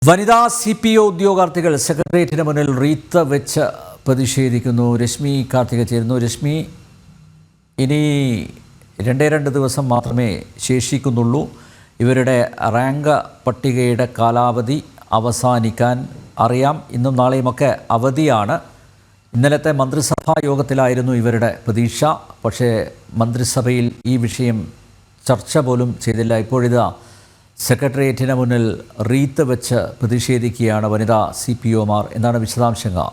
വനിതാ CPO ഉദ്യോഗാർത്ഥികൾ സെക്രട്ടേറിയറ്റിന് മുന്നിൽ റീത്ത് വെച്ച് പ്രതിഷേധിക്കുന്നു. രശ്മി കാർത്തിക ചേരുന്നു. രശ്മി, ഇനി 2 ദിവസം മാത്രമേ ശേഷിക്കുന്നുള്ളൂ. ഇവരുടെ റാങ്ക് പട്ടികയുടെ കാലാവധി അവസാനിക്കാൻ അറിയാം. ഇന്നും നാളെയുമൊക്കെ അവധിയാണ്. ഇന്നലത്തെ മന്ത്രിസഭാ യോഗത്തിലായിരുന്നു ഇവരുടെ പ്രതീക്ഷ. പക്ഷേ മന്ത്രിസഭയിൽ ഈ വിഷയം ചർച്ച പോലും ചെയ്തില്ല. ഇപ്പോഴിതാ സെക്രട്ടേറിയറ്റിന് മുന്നിൽ റീത്ത് വെച്ച് പ്രതിഷേധിക്കുകയാണ് വനിതാ CPOമാർ. എന്താണ് വിശദാംശങ്ങൾ?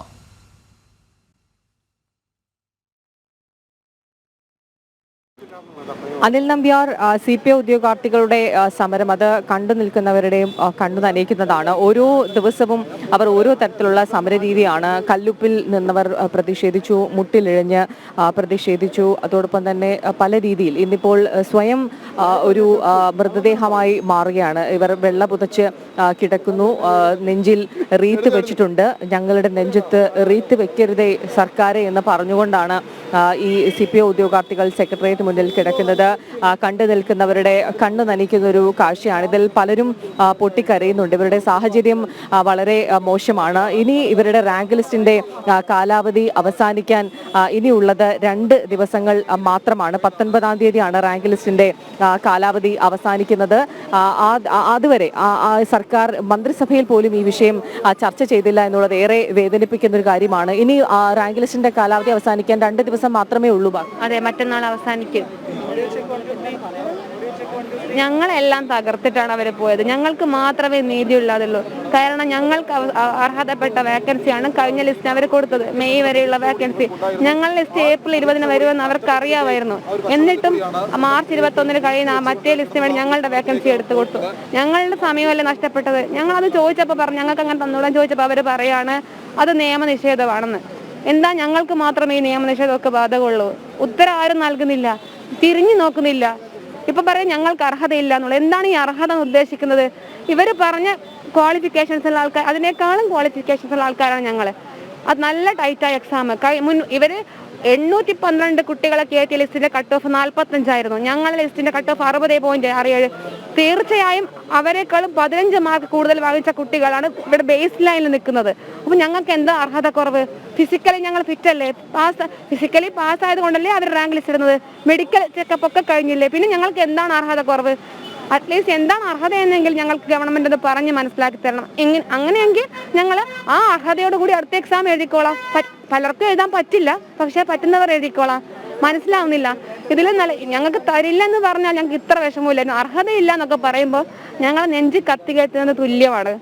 അനിൽ നമ്പ്യാർ, CPO ഉദ്യോഗാർത്ഥികളുടെ സമരം അത് കണ്ടു നിൽക്കുന്നവരുടെയും കണ്ടു നനയിക്കുന്നതാണ്. ഓരോ ദിവസവും അവർ ഓരോ തരത്തിലുള്ള സമരരീതിയാണ്. കല്ലുപ്പിൽ നിന്നവർ പ്രതിഷേധിച്ചു, മുട്ടിലിഴഞ്ഞ് പ്രതിഷേധിച്ചു. അതോടൊപ്പം തന്നെ പല രീതിയിൽ ഇന്നിപ്പോൾ സ്വയം ഒരു മൃതദേഹമായി മാറുകയാണ്. ഇവർ വെള്ള പുതച്ച് കിടക്കുന്നു, നെഞ്ചിൽ റീത്ത് വെച്ചിട്ടുണ്ട്. ഞങ്ങളുടെ നെഞ്ചത്ത് റീത്ത് വെക്കരുതേ സർക്കാരെ എന്ന് പറഞ്ഞുകൊണ്ടാണ് ഈ CPO ഉദ്യോഗാർത്ഥികൾ സെക്രട്ടേറിയറ്റ് മുന്നിൽ കിടക്കുന്നത്. കണ്ടു നിൽക്കുന്നവരുടെ കണ്ണു നനയ്ക്കുന്ന ഒരു കാഴ്ചയാണ്. ഇതിൽ പലരും പൊട്ടിക്കരയുന്നുണ്ട്. ഇവരുടെ സാഹചര്യം വളരെ മോശമാണ്. ഇനി ഇവരുടെ റാങ്ക് ലിസ്റ്റിന്റെ കാലാവധി അവസാനിക്കാൻ ഇനിയുള്ളത് 2 ദിവസങ്ങൾ മാത്രമാണ്. 19-ാം തീയതിയാണ് റാങ്ക് ലിസ്റ്റിന്റെ കാലാവധി അവസാനിക്കുന്നത്. അതുവരെ സർക്കാർ മന്ത്രിസഭയിൽ പോലും ഈ വിഷയം ചർച്ച ചെയ്തില്ല എന്നുള്ളത് ഏറെ വേദനിപ്പിക്കുന്ന ഒരു കാര്യമാണ്. ഇനി റാങ്ക് ലിസ്റ്റിന്റെ കാലാവധി അവസാനിക്കാൻ 2 ദിവസം മാത്രമേ ഉള്ളൂ. അതെ, മറ്റന്നാൾ അവസാനിക്കും. ഞങ്ങളെല്ലാം തകർത്തിട്ടാണ് അവർ പോയത്. ഞങ്ങൾക്ക് മാത്രമേ നീതിയുള്ളതുള്ളൂ. കാരണം ഞങ്ങൾക്ക് അർഹതപ്പെട്ട വേക്കൻസിയാണ് കഴിഞ്ഞ ലിസ്റ്റ് അവർ കൊടുത്തത്. മെയ് വരെയുള്ള വേക്കൻസി. ഞങ്ങൾ ലിസ്റ്റ് ഏപ്രിൽ 20 വരുമെന്ന് അവർക്ക് അറിയാമായിരുന്നു. എന്നിട്ടും മാർച്ച് 21 കഴിയുന്ന മറ്റേ ലിസ്റ്റിന് വേണ്ടി ഞങ്ങളുടെ വേക്കൻസി എടുത്തു കൊടുത്തു. ഞങ്ങളുടെ സമയമല്ലേ നഷ്ടപ്പെട്ടത്. ഞങ്ങളത് ചോദിച്ചപ്പോൾ പറഞ്ഞു ഞങ്ങൾക്ക് അങ്ങനെ തന്നോളാൻ ചോദിച്ചപ്പോൾ അവർ പറയാണ് അത് നിയമനിഷേധമാണെന്ന്. എന്താ ഞങ്ങൾക്ക് മാത്രമേ ഈ നിയമനിഷേധമൊക്കെ ബാധകമുള്ളൂ? ഉത്തരം ആരും നൽകുന്നില്ല, തിരിഞ്ഞു നോക്കുന്നില്ല. ഇപ്പൊ പറയാം ഞങ്ങൾക്ക് അർഹതയില്ല എന്നുള്ളത്. എന്താണ് ഈ അർഹത ഉദ്ദേശിക്കുന്നത്? ഇവർ പറഞ്ഞ ക്വാളിഫിക്കേഷൻസ് ഉള്ള ആൾക്കാർ, അതിനേക്കാളും ക്വാളിഫിക്കേഷൻസ് ഉള്ള ആൾക്കാരാണ് ഞങ്ങൾ. അത് നല്ല ടൈറ്റായ എക്സാം. ഇവര് 812 കുട്ടികളെ കയറ്റിയ ലിസ്റ്റിന്റെ കട്ട് ഓഫ് 45 ആയിരുന്നു. ഞങ്ങളുടെ ലിസ്റ്റിന്റെ കട്ട് ഓഫ് 60.67. തീർച്ചയായും അവരെക്കാളും 15 മാർക്ക് കൂടുതൽ വാങ്ങിച്ച കുട്ടികളാണ് ഇവിടെ ബേസ് ലൈനിൽ നിൽക്കുന്നത്. അപ്പൊ ഞങ്ങൾക്ക് എന്താ അർഹത കുറവ്? ഫിസിക്കലി ഞങ്ങൾ ഫിറ്റ് അല്ലേ? ഫിസിക്കലി പാസ് ആയത് കൊണ്ടല്ലേ അവർ റാങ്ക് ലിസ്റ്റ് ഇടുന്നത്? മെഡിക്കൽ ചെക്കപ്പ് ഒക്കെ കഴിഞ്ഞില്ലേ? പിന്നെ ഞങ്ങൾക്ക് എന്താണ് അർഹത കുറവ്? അറ്റ്ലീസ്റ്റ് എന്താണ് അർഹത എന്നെങ്കിൽ ഞങ്ങൾക്ക് ഗവൺമെന്റ് അത് പറഞ്ഞ് മനസ്സിലാക്കി തരണം. അങ്ങനെയെങ്കിൽ ഞങ്ങൾ ആ അർഹതയോട് കൂടി അടുത്ത എക്സാം എഴുതിക്കോളാം. പലർക്കും എഴുതാൻ പറ്റില്ല, പക്ഷെ പറ്റുന്നവർ എഴുതിക്കോളാം. മനസ്സിലാവുന്നില്ല. ഇതിൽ ഞങ്ങൾക്ക് തരില്ലെന്ന് പറഞ്ഞാൽ ഞങ്ങൾക്ക് ഇത്ര വിഷമമില്ലായിരുന്നു. അർഹതയില്ല എന്നൊക്കെ പറയുമ്പോൾ ഞങ്ങൾ നെഞ്ചി കത്തികയറ്റുന്നത് തുല്യമാണ്.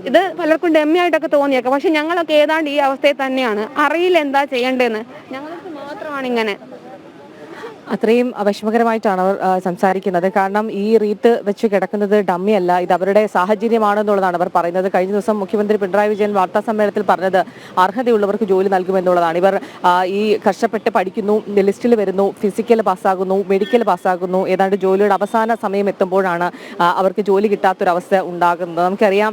ഇത് പലർക്കും ഡെമ്മിയായിട്ടൊക്കെ തോന്നിയേക്കാം, പക്ഷെ ഞങ്ങളൊക്കെ ഏതാണ്ട് ഈ അവസ്ഥയിൽ തന്നെയാണ്. അറിയില്ല എന്താ ചെയ്യേണ്ടതെന്ന്. ഞങ്ങൾക്ക് മാത്രമാണ് ഇങ്ങനെ. അത്രയും വിഷമകരമായിട്ടാണ് അവർ സംസാരിക്കുന്നത്. കാരണം ഈ റീത്ത് വെച്ച് കിടക്കുന്നത് ഡമ്മിയല്ല, ഇത് അവരുടെ സാഹചര്യമാണെന്നുള്ളതാണ് അവർ പറയുന്നത്. കഴിഞ്ഞ ദിവസം മുഖ്യമന്ത്രി പിണറായി വിജയൻ വാർത്താ സമ്മേളനത്തിൽ പറഞ്ഞത് അർഹതയുള്ളവർക്ക് ജോലി നൽകുമെന്നുള്ളതാണ്. ഇവർ ഈ കഷ്ടപ്പെട്ട് പഠിക്കുന്നു, ലിസ്റ്റിൽ വരുന്നു, ഫിസിക്കൽ പാസ്സാകുന്നു, മെഡിക്കൽ പാസ്സാകുന്നു. ഏതാണ്ട് ജോലിയുടെ അവസാന സമയം എത്തുമ്പോഴാണ് അവർക്ക് ജോലി കിട്ടാത്തൊരവസ്ഥ ഉണ്ടാകുന്നത്. നമുക്കറിയാം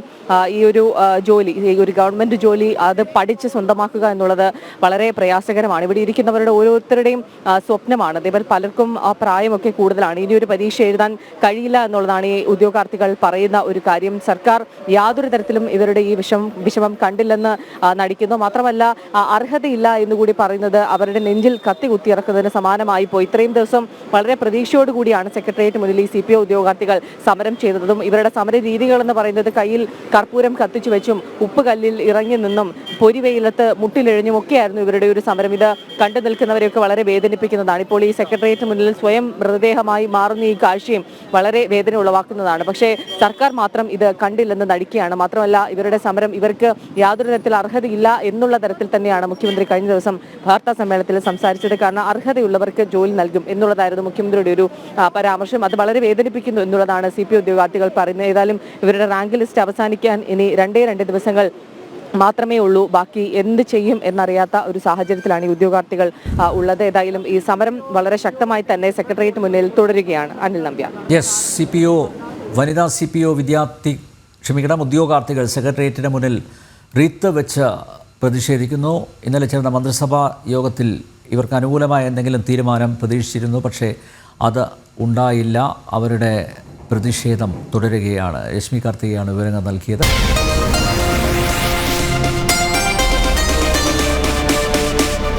ഈ ഒരു ജോലി, ഈ ഒരു ഗവൺമെന്റ് ജോലി അത് പഠിച്ച് സ്വന്തമാക്കുക എന്നുള്ളത് വളരെ പ്രയാസകരമാണ്. ഇവിടെ ഇരിക്കുന്നവരുടെ ഓരോരുത്തരുടെയും സ്വപ്നമാണ്. അതേപോലെ പലർക്കും ആ പ്രായമൊക്കെ കൂടുതലാണ്. ഇനി ഒരു പരീക്ഷ എഴുതാൻ കഴിയില്ല എന്നുള്ളതാണ് ഈ ഉദ്യോഗാർത്ഥികൾ പറയുന്ന ഒരു കാര്യം. സർക്കാർ യാതൊരു തരത്തിലും ഇവരുടെ ഈ വിഷമം കണ്ടില്ലെന്ന് നടിക്കുന്നു. മാത്രമല്ല അർഹതയില്ല എന്നുകൂടി പറയുന്നത് അവരുടെ നെഞ്ചിൽ കത്തി കുത്തിയിറക്കുന്നതിന് സമാനമായി പോയി. ഇത്രയും ദിവസം വളരെ പ്രതീക്ഷയോടുകൂടിയാണ് സെക്രട്ടേറിയറ്റ് മുന്നിൽ ഈ CPO ഉദ്യോഗാർത്ഥികൾ സമരം ചെയ്തതും. ഇവരുടെ സമര രീതികൾ എന്ന് പറയുന്നത് കയ്യിൽ കർപ്പൂരം കത്തിച്ചു വെച്ചും ഉപ്പുകല്ലിൽ ഇറങ്ങി നിന്നും പൊരിവെയിലത്ത് മുട്ടിലിഴഞ്ഞും ഒക്കെയായിരുന്നു ഇവരുടെ ഒരു സമരം. ഇത് കണ്ടു നിൽക്കുന്നവരെയൊക്കെ വളരെ വേദനിപ്പിക്കുന്നതാണ്. ഇപ്പോൾ ഈ സെക്രട്ടേറിയറ്റ് മുന്നിൽ സ്വയം മൃതദേഹമായി മാറുന്ന ഈ കാഴ്ചയും വളരെ വേദന ഉളവാക്കുന്നതാണ്. പക്ഷേ സർക്കാർ മാത്രം ഇത് കണ്ടില്ലെന്ന് നടിക്കുകയാണ്. മാത്രമല്ല ഇവരുടെ സമരം ഇവർക്ക് യാതൊരു തരത്തിൽ അർഹതയില്ല എന്നുള്ള തരത്തിൽ തന്നെയാണ് മുഖ്യമന്ത്രി കഴിഞ്ഞ ദിവസം വാർത്താ സമ്മേളനത്തിൽ സംസാരിച്ചത്. കാരണം അർഹതയുള്ളവർക്ക് ജോലി നൽകും എന്നുള്ളതായിരുന്നു മുഖ്യമന്ത്രിയുടെ ഒരു പരാമർശം. അത് വളരെ വേദനിപ്പിക്കുന്നു എന്നുള്ളതാണ് CPO ഉദ്യോഗാർത്ഥികൾ പറയുന്നത്. ഏതായാലും ഇവരുടെ റാങ്ക് ലിസ്റ്റ് അവസാനിക്കാൻ ഇനി 2 ദിവസങ്ങൾ മാത്രമേ ഉള്ളൂ. ബാക്കി എന്ത് ചെയ്യും എന്നറിയാത്ത ഒരു സാഹചര്യത്തിലാണ് ഈ ഉദ്യോഗാർത്ഥികൾ ഉള്ളത്. ഏതായാലും ഈ സമരം വളരെ ശക്തമായി തന്നെ സെക്രട്ടേറിയറ്റ് മുന്നിൽ തുടരുകയാണ്. അനിൽ നമ്പ്യാർ. വനിതാ CPO ഉദ്യോഗാർത്ഥികൾ സെക്രട്ടേറിയറ്റിന് മുന്നിൽ റീത്ത് വെച്ച് പ്രതിഷേധിക്കുന്നു. ഇന്നലെ ചേർന്ന മന്ത്രിസഭാ യോഗത്തിൽ ഇവർക്ക് അനുകൂലമായ എന്തെങ്കിലും തീരുമാനം പ്രതീക്ഷിച്ചിരുന്നു, പക്ഷേ അത് ഉണ്ടായില്ല. അവരുടെ പ്രതിഷേധം തുടരുകയാണ്. രശ്മി കാർത്തികയാണ് വിവരങ്ങൾ നൽകിയത്.